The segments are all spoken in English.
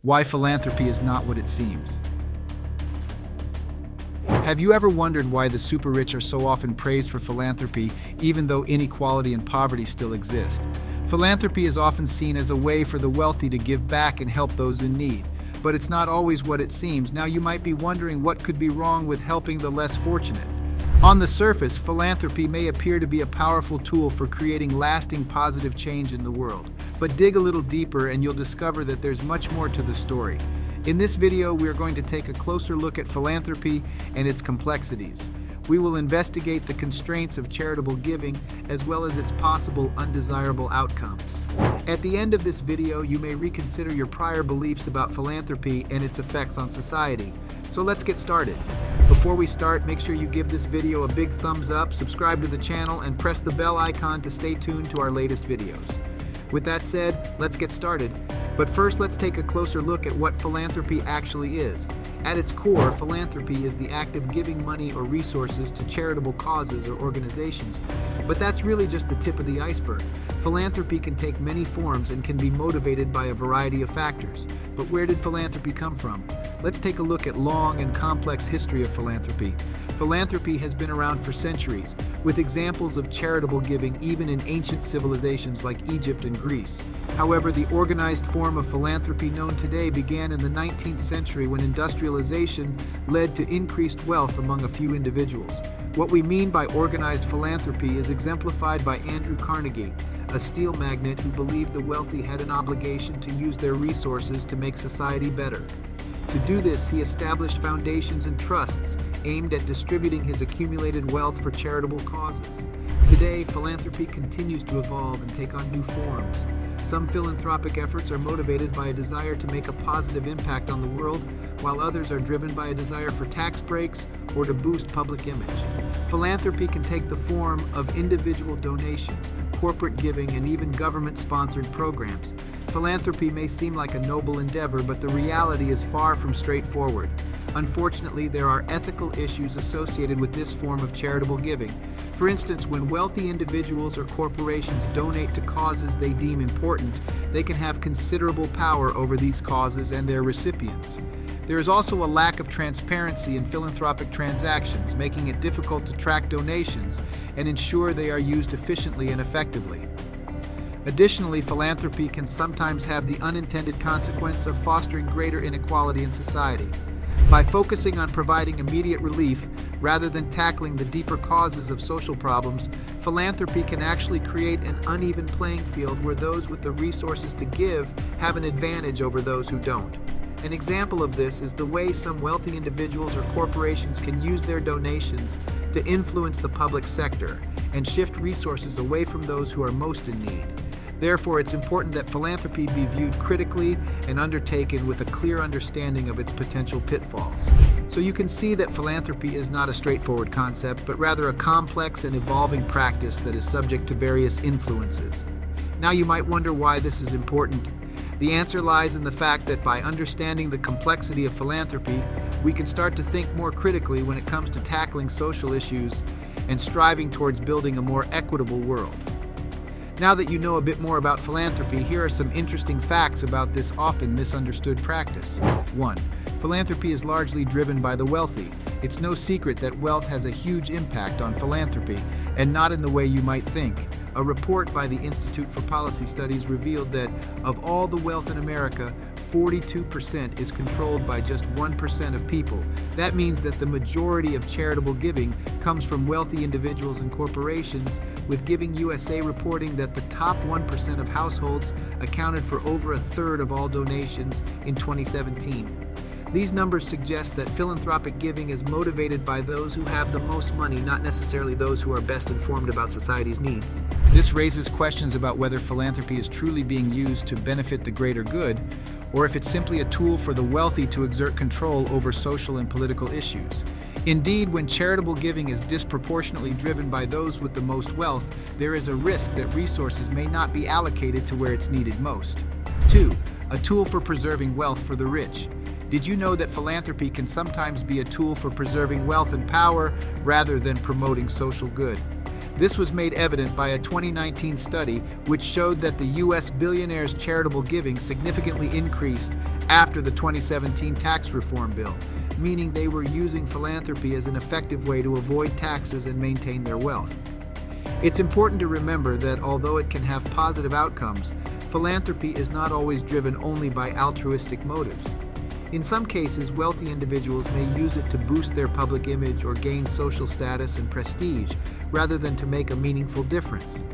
Why philanthropy is not what it seems. Have you ever wondered why the super rich are so often praised for philanthropy, even though inequality and poverty still exist? Philanthropy is often seen as a way for the wealthy to give back and help those in need. But it's not always what it seems. Now you might be wondering what could be wrong with helping the less fortunate. On the surface, philanthropy may appear to be a powerful tool for creating lasting positive change in the world. But dig a little deeper and you'll discover that there's much more to the story. In this video, we are going to take a closer look at philanthropy and its complexities. We will investigate the constraints of charitable giving as well as its possible undesirable outcomes. At the end of this video, you may reconsider your prior beliefs about philanthropy and its effects on society. So let's get started. Before we start, make sure you give this video a big thumbs up, subscribe to the channel, and press the bell icon to stay tuned to our latest videos. With that said, let's get started. But first, let's take a closer look at what philanthropy actually is. At its core, philanthropy is the act of giving money or resources to charitable causes or organizations. But that's really just the tip of the iceberg. Philanthropy can take many forms and can be motivated by a variety of factors. But where did philanthropy come from? Let's take a look at long and complex history of philanthropy. Philanthropy has been around for centuries, with examples of charitable giving even in ancient civilizations like Egypt and Greece. However, the organized form of philanthropy known today began in the 19th century when industrialization led to increased wealth among a few individuals. What we mean by organized philanthropy is exemplified by Andrew Carnegie, a steel magnate who believed the wealthy had an obligation to use their resources to make society better. To do this, he established foundations and trusts aimed at distributing his accumulated wealth for charitable causes. Today, philanthropy continues to evolve and take on new forms. Some philanthropic efforts are motivated by a desire to make a positive impact on the world, while others are driven by a desire for tax breaks or to boost public image. Philanthropy can take the form of individual donations, corporate giving, and even government-sponsored programs. Philanthropy may seem like a noble endeavor, but the reality is far from straightforward. Unfortunately, there are ethical issues associated with this form of charitable giving. For instance, when wealthy individuals or corporations donate to causes they deem important, they can have considerable power over these causes and their recipients. There is also a lack of transparency in philanthropic transactions, making it difficult to track donations and ensure they are used efficiently and effectively. Additionally, philanthropy can sometimes have the unintended consequence of fostering greater inequality in society. By focusing on providing immediate relief rather than tackling the deeper causes of social problems, philanthropy can actually create an uneven playing field where those with the resources to give have an advantage over those who don't. An example of this is the way some wealthy individuals or corporations can use their donations to influence the public sector and shift resources away from those who are most in need. Therefore, it's important that philanthropy be viewed critically and undertaken with a clear understanding of its potential pitfalls. So you can see that philanthropy is not a straightforward concept, but rather a complex and evolving practice that is subject to various influences. Now you might wonder why this is important. The answer lies in the fact that by understanding the complexity of philanthropy, we can start to think more critically when it comes to tackling social issues and striving towards building a more equitable world. Now that you know a bit more about philanthropy, here are some interesting facts about this often misunderstood practice. 1. Philanthropy is largely driven by the wealthy. It's no secret that wealth has a huge impact on philanthropy, and not in the way you might think. A report by the Institute for Policy Studies revealed that of all the wealth in America, 42% is controlled by just 1% of people. That means that the majority of charitable giving comes from wealthy individuals and corporations, with Giving USA reporting that the top 1% of households accounted for over a third of all donations in 2017. These numbers suggest that philanthropic giving is motivated by those who have the most money, not necessarily those who are best informed about society's needs. This raises questions about whether philanthropy is truly being used to benefit the greater good, or if it's simply a tool for the wealthy to exert control over social and political issues. Indeed, when charitable giving is disproportionately driven by those with the most wealth, there is a risk that resources may not be allocated to where it's needed most. 2. A tool for preserving wealth for the rich. Did you know that philanthropy can sometimes be a tool for preserving wealth and power rather than promoting social good? This was made evident by a 2019 study which showed that the U.S. billionaires' charitable giving significantly increased after the 2017 tax reform bill, meaning they were using philanthropy as an effective way to avoid taxes and maintain their wealth. It's important to remember that although it can have positive outcomes, philanthropy is not always driven only by altruistic motives. In some cases, wealthy individuals may use it to boost their public image or gain social status and prestige, rather than to make a meaningful difference.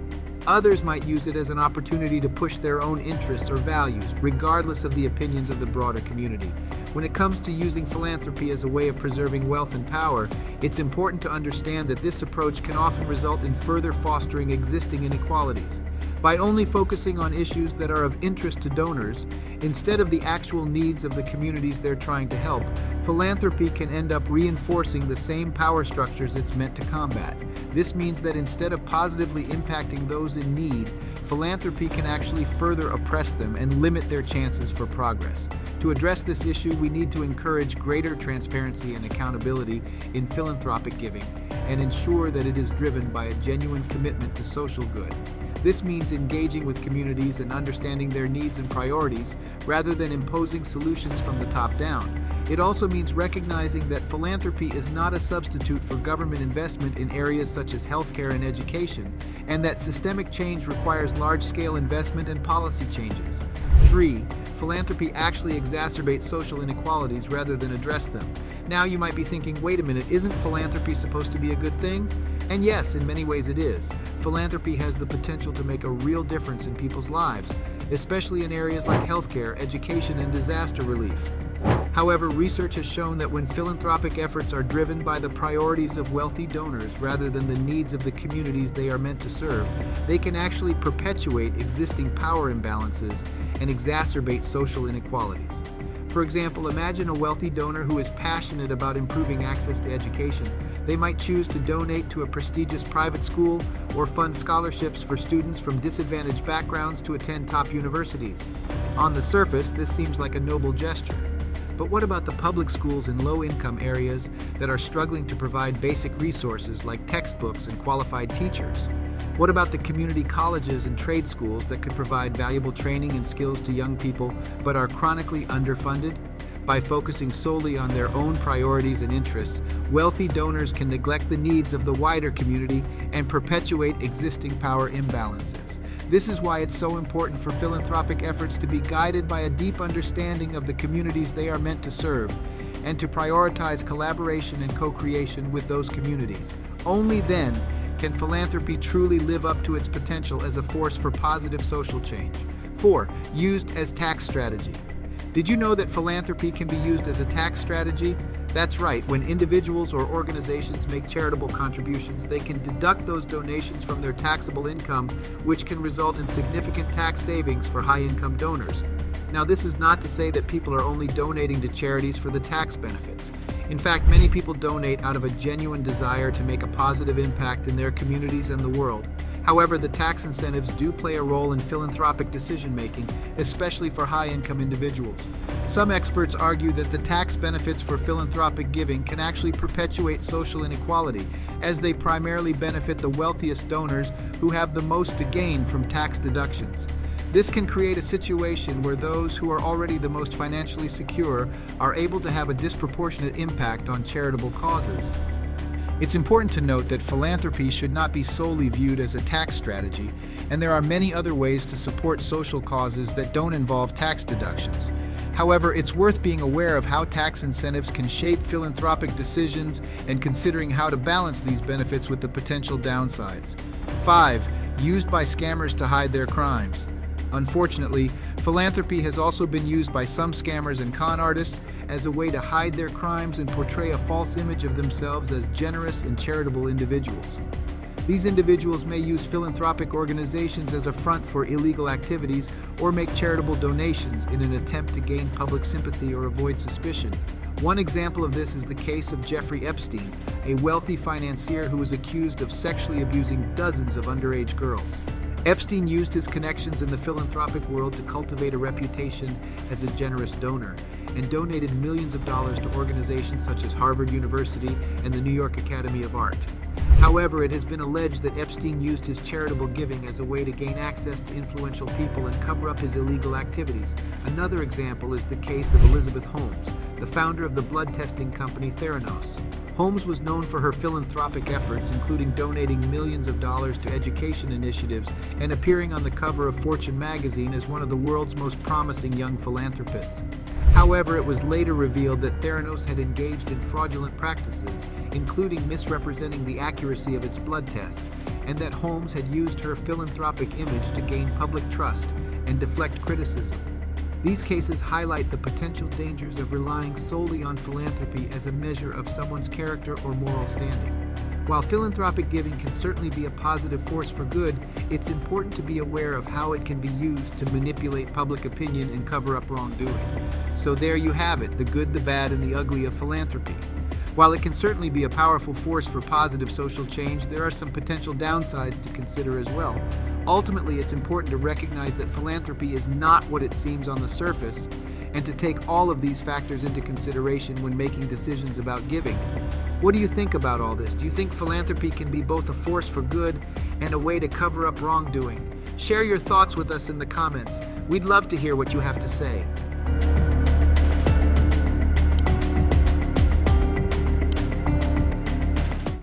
Others might use it as an opportunity to push their own interests or values, regardless of the opinions of the broader community. When it comes to using philanthropy as a way of preserving wealth and power, it's important to understand that this approach can often result in further fostering existing inequalities. By only focusing on issues that are of interest to donors, instead of the actual needs of the communities they're trying to help, philanthropy can end up reinforcing the same power structures it's meant to combat. This means that instead of positively impacting those in need, philanthropy can actually further oppress them and limit their chances for progress. To address this issue, we need to encourage greater transparency and accountability in philanthropic giving and ensure that it is driven by a genuine commitment to social good. This means engaging with communities and understanding their needs and priorities rather than imposing solutions from the top down. It also means recognizing that philanthropy is not a substitute for government investment in areas such as healthcare and education, and that systemic change requires large-scale investment and policy changes. 3. Philanthropy actually exacerbates social inequalities rather than address them. Now you might be thinking, wait a minute, isn't philanthropy supposed to be a good thing? And yes, in many ways it is. Philanthropy has the potential to make a real difference in people's lives, especially in areas like healthcare, education, and disaster relief. However, research has shown that when philanthropic efforts are driven by the priorities of wealthy donors rather than the needs of the communities they are meant to serve, they can actually perpetuate existing power imbalances and exacerbate social inequalities. For example, imagine a wealthy donor who is passionate about improving access to education. They might choose to donate to a prestigious private school or fund scholarships for students from disadvantaged backgrounds to attend top universities. On the surface, this seems like a noble gesture. But what about the public schools in low-income areas that are struggling to provide basic resources like textbooks and qualified teachers? What about the community colleges and trade schools that could provide valuable training and skills to young people but are chronically underfunded? By focusing solely on their own priorities and interests, wealthy donors can neglect the needs of the wider community and perpetuate existing power imbalances. This is why it's so important for philanthropic efforts to be guided by a deep understanding of the communities they are meant to serve, and to prioritize collaboration and co-creation with those communities. Only then can philanthropy truly live up to its potential as a force for positive social change. 4. Used as tax strategy. Did you know that philanthropy can be used as a tax strategy? That's right, when individuals or organizations make charitable contributions, they can deduct those donations from their taxable income, which can result in significant tax savings for high-income donors. Now, this is not to say that people are only donating to charities for the tax benefits. In fact, many people donate out of a genuine desire to make a positive impact in their communities and the world. However, the tax incentives do play a role in philanthropic decision-making, especially for high-income individuals. Some experts argue that the tax benefits for philanthropic giving can actually perpetuate social inequality, as they primarily benefit the wealthiest donors who have the most to gain from tax deductions. This can create a situation where those who are already the most financially secure are able to have a disproportionate impact on charitable causes. It's important to note that philanthropy should not be solely viewed as a tax strategy, and there are many other ways to support social causes that don't involve tax deductions. However, it's worth being aware of how tax incentives can shape philanthropic decisions and considering how to balance these benefits with the potential downsides. 5. Used by scammers to hide their crimes. Unfortunately, philanthropy has also been used by some scammers and con artists as a way to hide their crimes and portray a false image of themselves as generous and charitable individuals. These individuals may use philanthropic organizations as a front for illegal activities or make charitable donations in an attempt to gain public sympathy or avoid suspicion. One example of this is the case of Jeffrey Epstein, a wealthy financier who was accused of sexually abusing dozens of underage girls. Epstein used his connections in the philanthropic world to cultivate a reputation as a generous donor and donated millions of dollars to organizations such as Harvard University and the New York Academy of Art. However, it has been alleged that Epstein used his charitable giving as a way to gain access to influential people and cover up his illegal activities. Another example is the case of Elizabeth Holmes, the founder of the blood testing company Theranos. Holmes was known for her philanthropic efforts, including donating millions of dollars to education initiatives and appearing on the cover of Fortune magazine as one of the world's most promising young philanthropists. However, it was later revealed that Theranos had engaged in fraudulent practices, including misrepresenting the accuracy of its blood tests, and that Holmes had used her philanthropic image to gain public trust and deflect criticism. These cases highlight the potential dangers of relying solely on philanthropy as a measure of someone's character or moral standing. While philanthropic giving can certainly be a positive force for good, it's important to be aware of how it can be used to manipulate public opinion and cover up wrongdoing. So there you have it, the good, the bad, and the ugly of philanthropy. While it can certainly be a powerful force for positive social change, there are some potential downsides to consider as well. Ultimately, it's important to recognize that philanthropy is not what it seems on the surface, and to take all of these factors into consideration when making decisions about giving. What do you think about all this? Do you think philanthropy can be both a force for good and a way to cover up wrongdoing? Share your thoughts with us in the comments. We'd love to hear what you have to say.